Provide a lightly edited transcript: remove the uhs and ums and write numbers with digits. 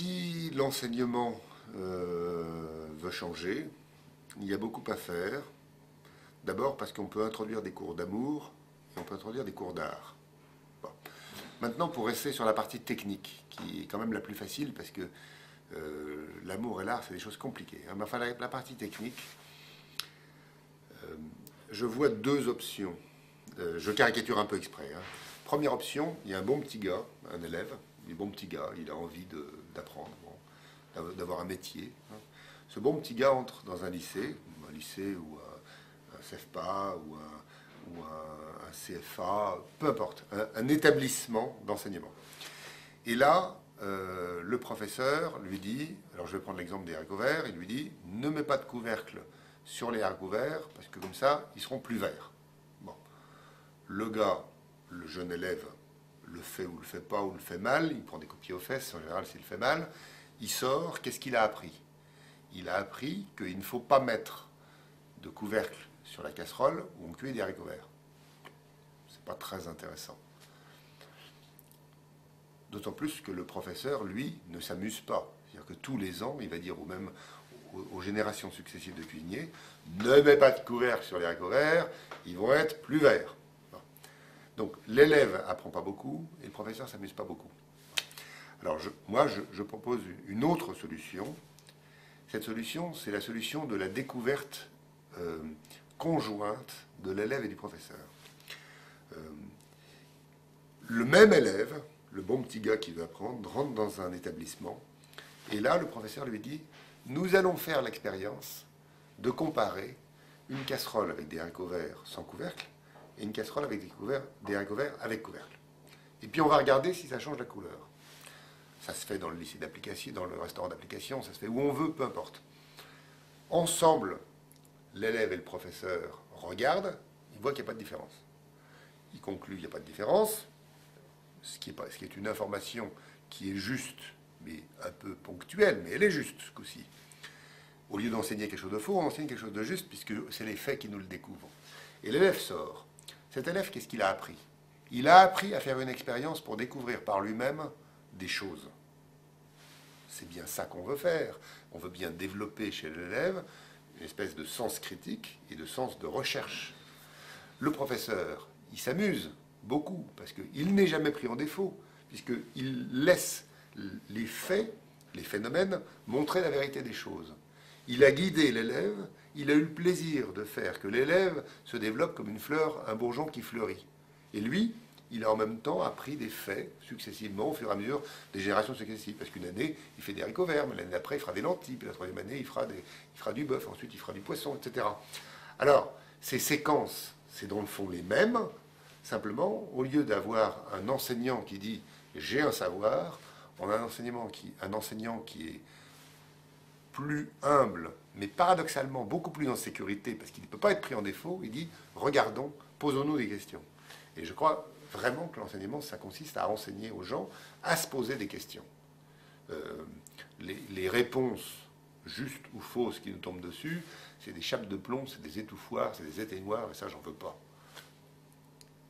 Si l'enseignement veut changer, il y a beaucoup à faire. D'abord parce qu'on peut introduire des cours d'amour et on peut introduire des cours d'art. Bon. Maintenant, pour rester sur la partie technique, qui est quand même la plus facile, parce que l'amour et l'art, c'est des choses compliquées. Mais enfin, la partie technique, je vois deux options. Je caricature un peu exprès. Première option, il y a un bon petit gars, un élève, un bon petit gars, il a envie d'apprendre, d'avoir un métier. Ce bon petit gars entre dans un lycée ou un CEFPA ou un CFA, peu importe, un établissement d'enseignement. Et là, le professeur lui dit, alors je vais prendre l'exemple des haricots verts, il lui dit, ne mets pas de couvercle sur les haricots verts, parce que comme ça, ils seront plus verts. Bon. Le gars, le jeune élève, le fait ou le fait pas ou le fait mal, il prend des copies aux fesses, en général s'il le fait mal, il sort, qu'est-ce qu'il a appris? Il a appris qu'il ne faut pas mettre de couvercle sur la casserole où on cuit des haricots verts. C'est pas très intéressant. D'autant plus que le professeur, lui, ne s'amuse pas. C'est-à-dire que tous les ans, il va dire aux générations successives de cuisiniers, ne mets pas de couvercle sur les haricots verts, ils vont être plus verts. Donc l'élève apprend pas beaucoup et le professeur s'amuse pas beaucoup. Alors moi, je propose une autre solution. Cette solution, c'est la solution de la découverte conjointe de l'élève et du professeur. Le même élève, le bon petit gars qui veut apprendre, rentre dans un établissement et là, le professeur lui dit, nous allons faire l'expérience de comparer une casserole avec des haricots verts sans couvercle et une casserole avec des haricots verts avec couvercle. Et puis on va regarder si ça change la couleur. Ça se fait dans le lycée d'application, dans le restaurant d'application, ça se fait où on veut, peu importe. Ensemble, l'élève et le professeur regardent, ils voient qu'il n'y a pas de différence. Ils concluent qu'il n'y a pas de différence, ce qui est une information qui est juste, mais un peu ponctuelle, mais elle est juste ce coup-ci. Au lieu d'enseigner quelque chose de faux, on enseigne quelque chose de juste, puisque c'est les faits qui nous le découvrent. Et l'élève sort. Cet élève, qu'est-ce qu'il a appris? Il a appris à faire une expérience pour découvrir par lui-même des choses. C'est bien ça qu'on veut faire. On veut bien développer chez l'élève une espèce de sens critique et de sens de recherche. Le professeur, il s'amuse beaucoup, parce qu'il n'est jamais pris en défaut, puisqu'il laisse les faits, les phénomènes, montrer la vérité des choses. Il a guidé l'élève, il a eu le plaisir de faire que l'élève se développe comme une fleur, un bourgeon qui fleurit. Et lui, il a en même temps appris des faits successivement au fur et à mesure des générations successives. Parce qu'une année, il fait des haricots verts, mais l'année d'après, il fera des lentilles, puis la troisième année, il fera du bœuf, ensuite il fera du poisson, etc. Alors, ces séquences, c'est dans le fond les mêmes, simplement, au lieu d'avoir un enseignant qui dit « j'ai un savoir », on a un enseignant qui est plus humble, mais paradoxalement beaucoup plus en sécurité, parce qu'il ne peut pas être pris en défaut, il dit « regardons, posons-nous des questions ». Et je crois vraiment que l'enseignement, ça consiste à enseigner aux gens à se poser des questions. Les réponses justes ou fausses qui nous tombent dessus, c'est des chapes de plomb, c'est des étouffoirs, c'est des éteignoirs, et ça, j'en veux pas.